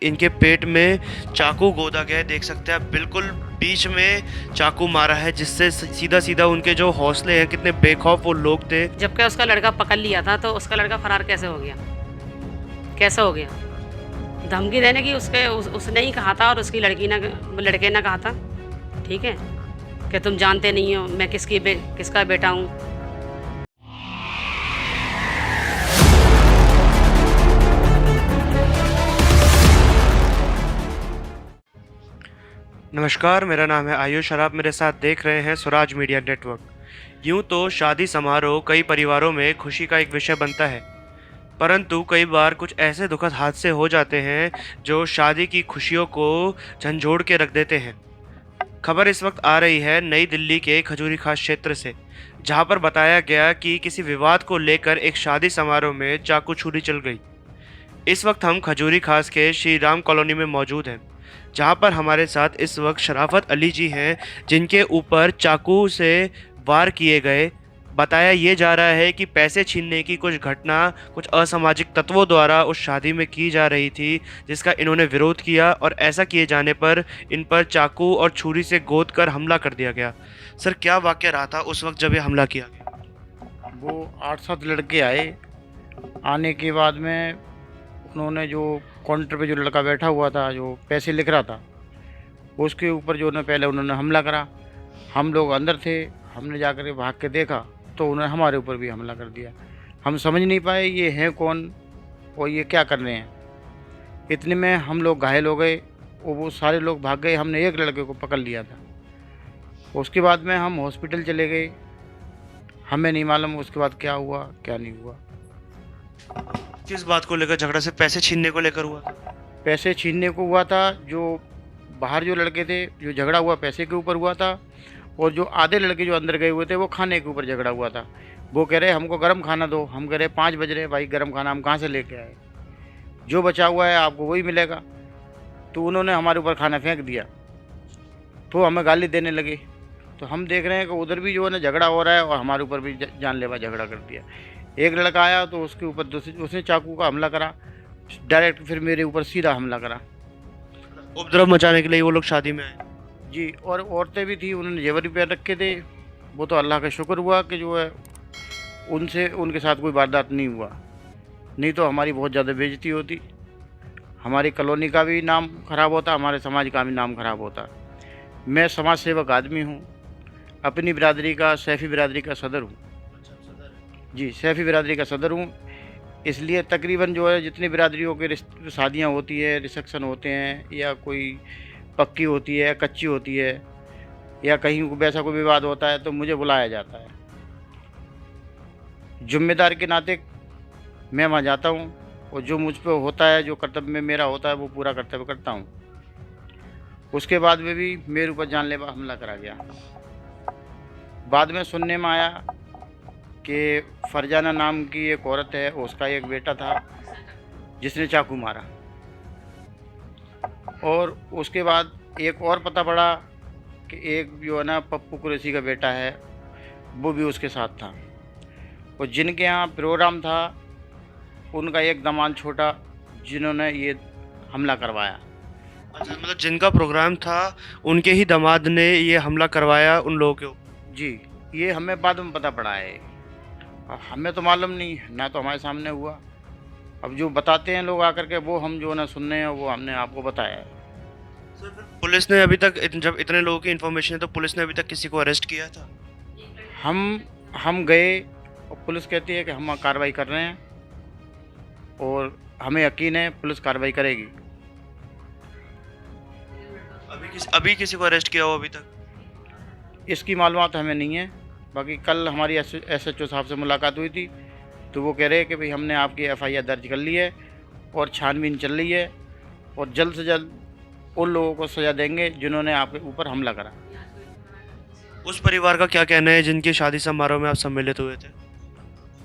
इनके पेट में चाकू गोदा गया है, देख सकते हैं आप, बिल्कुल बीच में चाकू मारा है, जिससे सीधा सीधा उनके जो हौसले हैं, कितने बेखौफ वो लोग थे। जबकि उसका लड़का पकड़ लिया था, तो उसका लड़का फरार कैसे हो गया? कैसे हो गया? धमकी देने की उसने ही कहा था, और उसकी लड़के ने कहा था, ठीक है, कि तुम जानते नहीं हो मैं किसका बेटा हूँ। नमस्कार, मेरा नाम है आयुष और आप मेरे साथ देख रहे हैं स्वराज मीडिया नेटवर्क। यूं तो शादी समारोह कई परिवारों में खुशी का एक विषय बनता है, परंतु कई बार कुछ ऐसे दुखद हादसे हो जाते हैं जो शादी की खुशियों को झंझोड़ के रख देते हैं। खबर इस वक्त आ रही है नई दिल्ली के खजूरी खास क्षेत्र से, जहां पर बताया गया कि किसी विवाद को लेकर एक शादी समारोह में चाकू छुरी चल गई। इस वक्त हम खजूरी खास के श्री राम कॉलोनी में मौजूद हैं, जहां पर हमारे साथ इस वक्त शराफत अली जी हैं, जिनके ऊपर चाकू से वार किए गए। बताया ये जा रहा है कि पैसे छीनने की कुछ घटना कुछ असामाजिक तत्वों द्वारा उस शादी में की जा रही थी, जिसका इन्होंने विरोध किया और ऐसा किए जाने पर इन पर चाकू और छुरी से गोद कर हमला कर दिया गया। सर, क्या वाक़या रहा था उस वक्त जब ये हमला किया गया? वो 8-7 लड़के आए। आने के बाद में उन्होंने जो काउंटर पे जो लड़का बैठा हुआ था, जो पैसे लिख रहा था, उसके ऊपर जो पहले उन्होंने हमला करा। हम लोग अंदर थे, हमने जाकर के भाग के देखा तो उन्होंने हमारे ऊपर भी हमला कर दिया। हम समझ नहीं पाए ये हैं कौन और ये क्या कर रहे हैं। इतने में हम लोग घायल हो गए और वो सारे लोग भाग गए। हमने एक लड़के को पकड़ लिया था। उसके बाद में हम हॉस्पिटल चले गए। हमें नहीं मालूम उसके बाद क्या हुआ क्या नहीं हुआ। किस बात को लेकर झगड़ा? से पैसे छीनने को लेकर हुआ था? पैसे छीनने को हुआ था। जो बाहर जो लड़के थे, जो झगड़ा हुआ पैसे के ऊपर हुआ था, और जो आधे लड़के जो अंदर गए हुए थे वो खाने के ऊपर झगड़ा हुआ था। वो कह रहे हमको गर्म खाना दो। हम कह रहे 5 बज रहे, भाई गर्म खाना हम कहाँ से लेके आए? जो बचा हुआ है आपको वही मिलेगा। तो उन्होंने हमारे ऊपर खाना फेंक दिया, तो हमें गाली देने लगे। तो हम देख रहे हैं कि उधर भी जो है ना झगड़ा हो रहा है और हमारे ऊपर भी जानलेवा झगड़ा कर दिया। एक लड़का आया तो उसके ऊपर उसने चाकू का हमला करा डायरेक्ट, फिर मेरे ऊपर सीधा हमला करा। उपद्रव मचाने के लिए वो लोग शादी में आए? जी, और औरतें भी थी, उन्होंने जेवर पहन रखे थे। वो तो अल्लाह का शुक्र हुआ कि जो है उनके साथ कोई वारदात नहीं हुआ, नहीं तो हमारी बहुत ज़्यादा बेइज्जती होती। हमारी कॉलोनी का भी नाम खराब होता, हमारे समाज का भी नाम खराब होता। मैं समाज सेवक आदमी हूँ, अपनी बिरादरी का, सैफ़ी बिरादरी का सदर हूँ। जी, सैफ़ी बिरादरी का सदर हूँ। इसलिए तकरीबन जो है जितनी बिरादरियों के शादियाँ होती है, रिसेप्शन होते हैं, या कोई पक्की होती है, कच्ची होती है, या कहीं वैसा कोई विवाद होता है, तो मुझे बुलाया जाता है। ज़िम्मेदार के नाते मैं वहाँ जाता हूँ और जो मुझ पे होता है, जो कर्तव्य में मेरा होता है, वो पूरा कर्तव्य करता हूँ। उसके बाद में भी मेरे ऊपर जानलेवा हमला करा गया। बाद में सुनने में आया कि फरजाना नाम की एक औरत है, उसका एक बेटा था जिसने चाकू मारा। और उसके बाद एक और पता पड़ा कि एक जो है ना पप्पू कुरैशी का बेटा है, वो भी उसके साथ था। और जिनके यहाँ प्रोग्राम था, उनका एक दामाद छोटा, जिन्होंने ये हमला करवाया। अच्छा, मतलब जिनका प्रोग्राम था उनके ही दामाद ने ये हमला करवाया उन लोगों के ऊपर? जी, ये हमें बाद में पता पड़ा है। हमें तो मालूम नहीं, ना तो हमारे सामने हुआ। अब जो बताते हैं लोग आकर के, वो हम जो ना सुनने हैं, वो हमने आपको बताया है। सर, फिर पुलिस ने अभी तक जब इतने लोगों की इन्फॉर्मेशन है तो पुलिस ने अभी तक किसी को अरेस्ट किया था? हम गए और पुलिस कहती है कि हम कार्रवाई कर रहे हैं, और हमें यकीन है पुलिस कार्रवाई करेगी। अभी किसी को अरेस्ट किया हो अभी तक? इसकी मालूमात हमें नहीं है। बाकी कल हमारी SHO साहब से मुलाकात हुई थी, तो वो कह रहे हैं कि भाई हमने आपकी FIR दर्ज कर ली है और छानबीन चल रही है, और जल्द से जल्द उन लोगों को सज़ा देंगे जिन्होंने आपके ऊपर हमला करा। उस परिवार का क्या कहना है जिनके शादी समारोह में आप सम्मिलित हुए थे?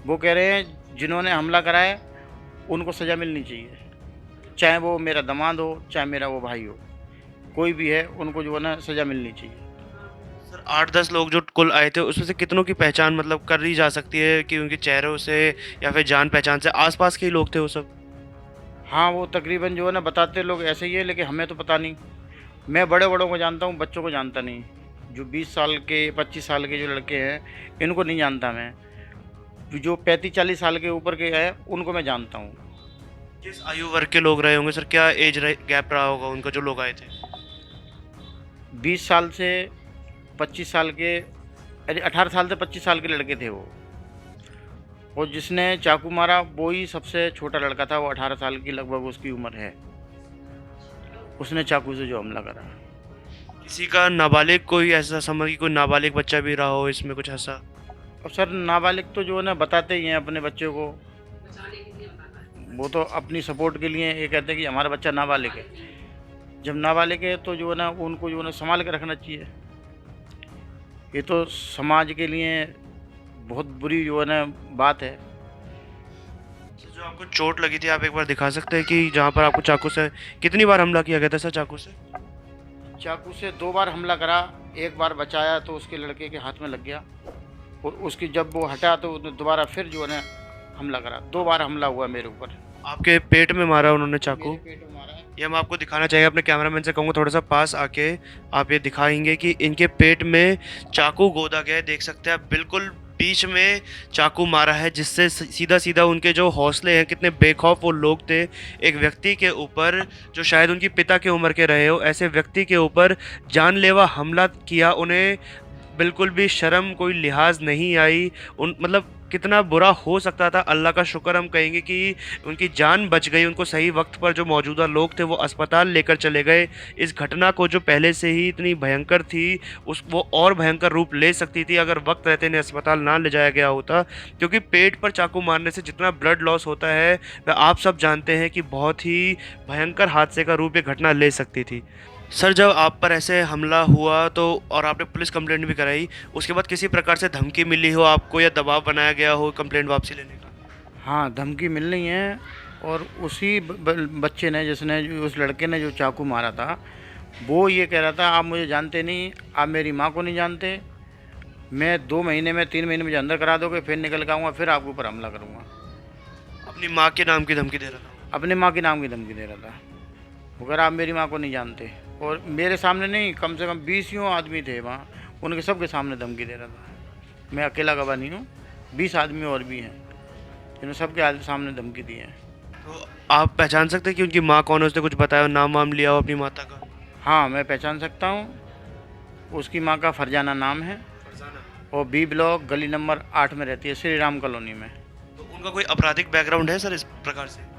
वो कह रहे हैं जिन्होंने हमला करा है उनको सज़ा मिलनी चाहिए, चाहे वो मेरा दामाद हो, चाहे मेरा वो भाई हो, कोई भी है, उनको जो है ना सज़ा मिलनी चाहिए। सर, 8-10 लोग जो कुल आए थे, उसमें से कितनों की पहचान मतलब कर ली जा सकती है कि उनके चेहरों से या फिर जान पहचान से? आसपास के ही लोग थे वो सब? हाँ, वो तकरीबन जो है ना बताते लोग ऐसे ही है, लेकिन हमें तो पता नहीं। मैं बड़े बड़ों को जानता हूँ, बच्चों को जानता नहीं। जो 20 साल के 25 साल के जो लड़के हैं इनको नहीं जानता मैं। जो 35-40 साल के ऊपर के हैं उनको मैं जानता हूँ। किस आयु वर्ग के लोग रहे होंगे सर? क्या एज गैप रहा होगा उनका जो लोग आए थे? 20 साल से 25 साल के, अरे 18 साल से 25 साल के लड़के थे वो। और जिसने चाकू मारा वो ही सबसे छोटा लड़का था, वो 18 साल की लगभग उसकी उम्र है। उसने चाकू से जो हमला करा। किसी का नाबालिग कोई ऐसा समझ कि कोई नाबालिग बच्चा भी रहा हो इसमें कुछ ऐसा? अब सर नाबालिग तो जो है ना बताते ही हैं अपने बच्चों को, वो तो अपनी सपोर्ट के लिए ये कहते हैं कि हमारा बच्चा नाबालिग है। जब नाबालिग है तो जो है ना उनको जो है ना संभाल के रखना चाहिए। ये तो समाज के लिए बहुत बुरी जो है ना बात है। जो आपको चोट लगी थी आप एक बार दिखा सकते हैं कि जहाँ पर आपको चाकू से कितनी बार हमला किया गया था सर? चाकू से 2 बार हमला करा। एक बार बचाया तो उसके लड़के के हाथ में लग गया, और उसकी जब वो हटा तो उसने दोबारा फिर जो है ना हमला करा। 2 बार हमला हुआ मेरे ऊपर। आपके पेट में मारा उन्होंने चाकू? मेरे पेट में मारा है। ये हम आपको दिखाना चाहिए। अपने कैमरामैन से कहूँगा थोड़ा सा पास आके आप ये दिखाएंगे कि इनके पेट में चाकू गोदा गया है। देख सकते हैं आप, बिल्कुल बीच में चाकू मारा है, जिससे सीधा सीधा उनके जो हौसले हैं, कितने बेखौफ वो लोग थे। एक व्यक्ति के ऊपर जो शायद उनकी पिता की उम्र के रहे हो, ऐसे व्यक्ति के ऊपर जानलेवा हमला किया। उन्हें बिल्कुल भी शर्म कोई लिहाज नहीं आई। उन मतलब कितना बुरा हो सकता था। अल्लाह का शुक्र हम कहेंगे कि उनकी जान बच गई। उनको सही वक्त पर जो मौजूदा लोग थे वो अस्पताल लेकर चले गए। इस घटना को जो पहले से ही इतनी भयंकर थी वो और भयंकर रूप ले सकती थी अगर वक्त रहते इन्हें अस्पताल ना ले जाया गया होता, क्योंकि पेट पर चाकू मारने से जितना ब्लड लॉस होता है वह आप सब जानते हैं कि बहुत ही भयंकर हादसे का रूप ये घटना ले सकती थी। सर, जब आप पर ऐसे हमला हुआ तो और आपने पुलिस कंप्लेंट भी कराई, उसके बाद किसी प्रकार से धमकी मिली हो आपको या दबाव बनाया गया हो कंप्लेंट वापसी लेने का? हाँ, धमकी मिल रही है। और उसी बच्चे ने, जिसने उस लड़के ने जो चाकू मारा था, वो ये कह रहा था आप मुझे जानते नहीं, आप मेरी माँ को नहीं जानते, मैं 2 महीने में 3 महीने मुझे अंदर करा दोगे, फिर निकल के आऊँगा, फिर आपके ऊपर हमला करूँगा। अपनी माँ के नाम की धमकी दे रहा था? अपने माँ के नाम की धमकी दे रहा था। वो कह रहा आप मेरी माँ को नहीं जानते। और मेरे सामने नहीं, कम से कम 20 आदमी थे वहाँ, उनके सबके सामने धमकी दे रहा था। मैं अकेला गवाह नहीं हूँ, 20 आदमी और भी हैं जिन्होंने सबके सामने धमकी दी है। तो आप पहचान सकते हैं कि उनकी माँ कौन है? उसने कुछ बताया, नाम वाम लिया हो अपनी माता का? हाँ, मैं पहचान सकता हूँ। उसकी माँ का फरजाना नाम है और बी ब्लॉक गली नंबर 8 में रहती है, श्री राम कॉलोनी में। तो उनका कोई आपराधिक बैकग्राउंड है सर इस प्रकार से?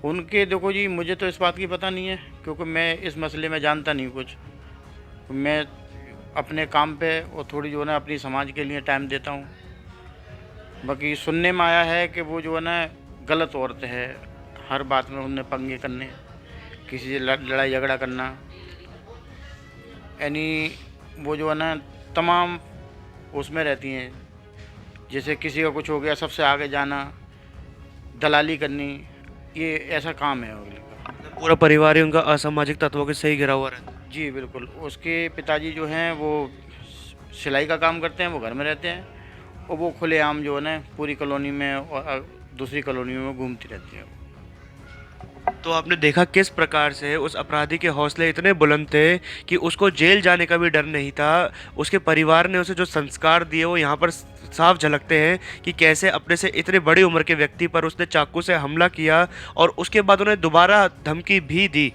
उनके देखो जी, मुझे तो इस बात की पता नहीं है, क्योंकि मैं इस मसले में जानता नहीं कुछ। मैं अपने काम पे और थोड़ी जो है ना अपनी समाज के लिए टाइम देता हूँ। बाकी सुनने में आया है कि वो जो है ना गलत औरत है, हर बात में उन्हें पंगे करने, किसी से लड़ाई झगड़ा करना, यानी वो जो है ना तमाम उसमें रहती हैं। जैसे किसी का कुछ हो गया सबसे आगे जाना, दलाली करनी, ये ऐसा काम है अगले का। पूरा परिवार ही उनका असामाजिक तत्वों के सही घिरा हुआ रहता है? जी बिल्कुल। उसके पिताजी जो हैं वो सिलाई का काम करते हैं, वो घर में रहते हैं, और वो खुलेआम जो है ना पूरी कॉलोनी में और दूसरी कॉलोनी में घूमती रहती है। तो आपने देखा किस प्रकार से उस अपराधी के हौसले इतने बुलंद थे कि उसको जेल जाने का भी डर नहीं था। उसके परिवार ने उसे जो संस्कार दिए वो यहाँ पर साफ झलकते हैं कि कैसे अपने से इतने बड़ी उम्र के व्यक्ति पर उसने चाकू से हमला किया और उसके बाद उन्हें दोबारा धमकी भी दी।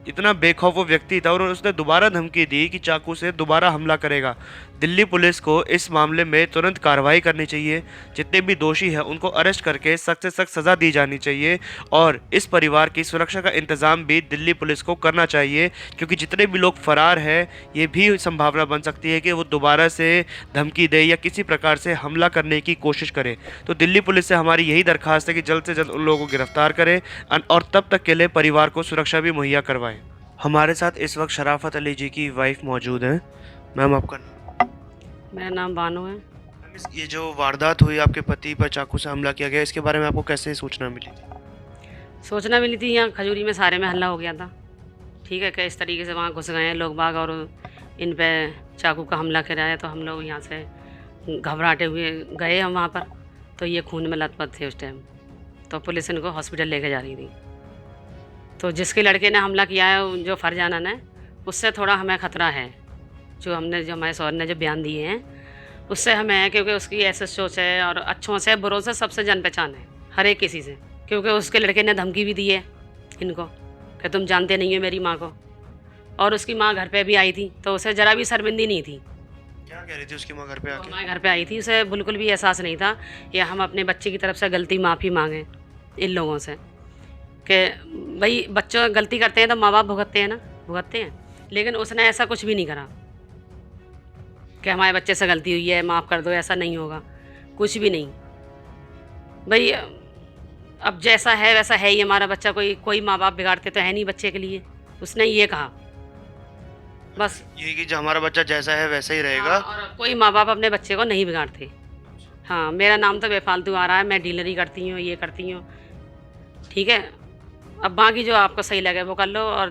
इतना बेखौफ वो व्यक्ति था और उसने दोबारा धमकी दी कि चाकू से दोबारा हमला करेगा। दिल्ली पुलिस को इस मामले में तुरंत कार्रवाई करनी चाहिए। जितने भी दोषी हैं उनको अरेस्ट करके सख्त से सख्त सज़ा दी जानी चाहिए और इस परिवार की सुरक्षा का इंतज़ाम भी दिल्ली पुलिस को करना चाहिए, क्योंकि जितने भी लोग फरार हैं ये भी संभावना बन सकती है कि वो दोबारा से धमकी दे या किसी प्रकार से हमला करने की कोशिश करे। तो दिल्ली पुलिस से हमारी यही दरख्वास्त है कि जल्द से जल्द उन लोगों को गिरफ्तार करें और तब तक के लिए परिवार को सुरक्षा भी मुहैया करवाएं। हमारे साथ इस वक्त शराफत अली जी की वाइफ मौजूद हैं। मैम, आपका नाम? मेरा नाम बानो है। मैम, ये जो वारदात हुई, आपके पति पर चाकू से हमला किया गया, इसके बारे में आपको कैसे सूचना मिली थी? सूचना मिली थी, यहाँ खजूरी में सारे में हल्ला हो गया था। ठीक है, कि इस तरीके से वहाँ घुस गए हैं लोग बाग और इन पे चाकू का हमला कराया, तो हम लोग यहाँ से घबराते हुए गए हम वहाँ पर, तो ये खून में लथपथ थे उस टाइम। तो पुलिस इनको हॉस्पिटल लेके जा रही थी। तो जिसके लड़के ने हमला किया है, जो फरजाना ने, उससे थोड़ा हमें ख़तरा है। जो हमारे सौर ने जो बयान दिए हैं उससे हमें है, क्योंकि उसकी ऐसे सोच है और अच्छों से बुरों से सबसे जान पहचान है, हर एक किसी से। क्योंकि उसके लड़के ने धमकी भी दी है इनको कि तुम जानते नहीं हो मेरी माँ को। और उसकी माँ घर पे भी आई थी तो उसे ज़रा भी शर्मिंदी नहीं थी। क्या कह रही थी उसकी माँ घर पे आके? हमारे घर पे आई थी, उसे बिल्कुल भी एहसास नहीं था कि हम अपने बच्चे की तरफ से गलती माफ़ी मांगें इन लोगों से, कि भाई बच्चों गलती करते हैं तो माँ बाप भुगतते हैं ना, भुगतते हैं। लेकिन उसने ऐसा कुछ भी नहीं करा कि हमारे बच्चे से गलती हुई है माफ़ कर दो, ऐसा नहीं होगा, कुछ भी नहीं। भाई अब जैसा है वैसा है ही हमारा बच्चा, कोई माँ बाप बिगाड़ते तो है नहीं बच्चे के लिए। उसने ये कहा बस, ये कि जो हमारा बच्चा जैसा है वैसा ही रहेगा। हाँ, और कोई माँ बाप अपने बच्चे को नहीं बिगाड़ते। हाँ, मेरा नाम तो बेफालतू आ रहा है, मैं डीलरी करती हूँ, ये करती हूँ, ठीक है। अब बाकी जो आपको सही लगे वो कर लो। और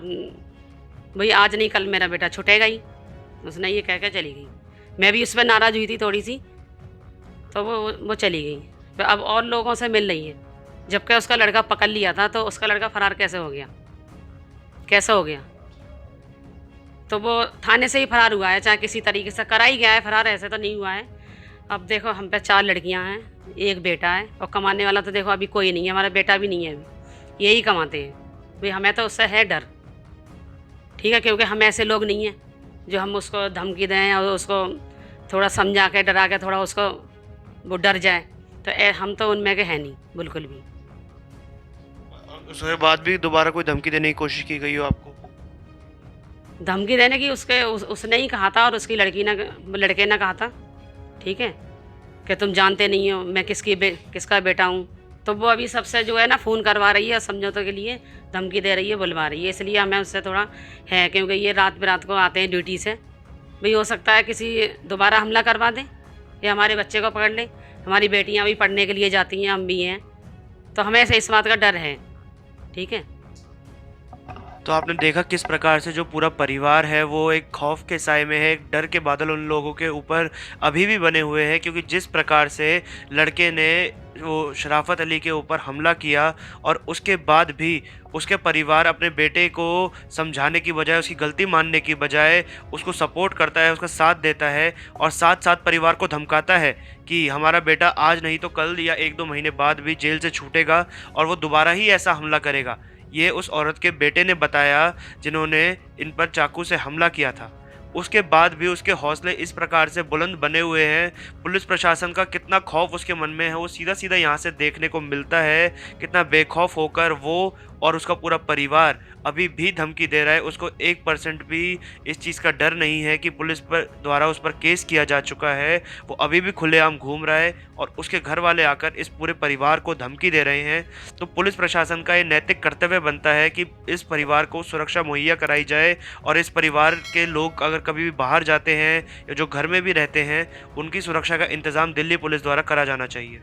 भाई आज नहीं कल मेरा बेटा छुटेगा ही, उसने ये कह के चली गई। मैं भी उस पर नाराज़ हुई थी थोड़ी सी, तो वो चली गई। फिर अब और लोगों से मिल रही है, जबकि उसका लड़का पकड़ लिया था। तो उसका लड़का फरार कैसे हो गया, कैसे हो गया? तो वो थाने से ही फरार हुआ है, चाहे किसी तरीके से करा ही गया है फरार, ऐसे तो नहीं हुआ है। अब देखो हम पे 4 लड़कियां हैं, एक बेटा है, और कमाने वाला तो देखो अभी कोई नहीं है, हमारा बेटा भी नहीं है अभी, यही कमाते हैं। भाई हमें तो उससे है डर, ठीक है, क्योंकि हम ऐसे लोग नहीं हैं जो हम उसको धमकी दें और उसको थोड़ा समझा के डरा के थोड़ा उसको वो डर जाए। तो हम तो उनमें के हैं नहीं बिल्कुल भी। उसके बाद भी दोबारा कोई धमकी देने की कोशिश की गई हो आपको? धमकी देने की उसने ही कहा था, और उसकी लड़के ने कहा था, ठीक है, कि तुम जानते नहीं हो मैं किसका बेटा हूँ। तो वो अभी सबसे जो है ना फ़ोन करवा रही है समझौते के लिए, धमकी दे रही है, बुलवा रही है। इसलिए हमें उससे थोड़ा है, क्योंकि ये रात बिरात को आते हैं ड्यूटी से। भाई हो सकता है किसी दोबारा हमला करवा दें या हमारे बच्चे को पकड़ लें। हमारी बेटियाँ भी पढ़ने के लिए जाती हैं, हम भी हैं, तो हमें ऐसे इस बात का डर है, ठीक है। तो आपने देखा किस प्रकार से जो पूरा परिवार है वो एक खौफ के साए में है, एक डर के बादल उन लोगों के ऊपर अभी भी बने हुए हैं। क्योंकि जिस प्रकार से लड़के ने वो शराफत अली के ऊपर हमला किया और उसके बाद भी उसके परिवार अपने बेटे को समझाने की बजाय, उसकी गलती मानने की बजाय उसको सपोर्ट करता है, उसका साथ देता है, और साथ साथ परिवार को धमकाता है कि हमारा बेटा आज नहीं तो कल या 1-2 महीने बाद भी जेल से छूटेगा और वो दोबारा ही ऐसा हमला करेगा। ये उस औरत के बेटे ने बताया जिन्होंने इन पर चाकू से हमला किया था। उसके बाद भी उसके हौसले इस प्रकार से बुलंद बने हुए हैं। पुलिस प्रशासन का कितना खौफ उसके मन में है वो सीधा सीधा यहाँ से देखने को मिलता है। कितना बेखौफ होकर वो और उसका पूरा परिवार अभी भी धमकी दे रहा है। उसको 1% भी इस चीज़ का डर नहीं है कि पुलिस पर द्वारा उस पर केस किया जा चुका है। वो अभी भी खुलेआम घूम रहा है और उसके घर वाले आकर इस पूरे परिवार को धमकी दे रहे हैं। तो पुलिस प्रशासन का ये नैतिक कर्तव्य बनता है कि इस परिवार को सुरक्षा मुहैया कराई जाए, और इस परिवार के लोग अगर कभी भी बाहर जाते हैं या जो घर में भी रहते हैं, उनकी सुरक्षा का इंतज़ाम दिल्ली पुलिस द्वारा करा जाना चाहिए।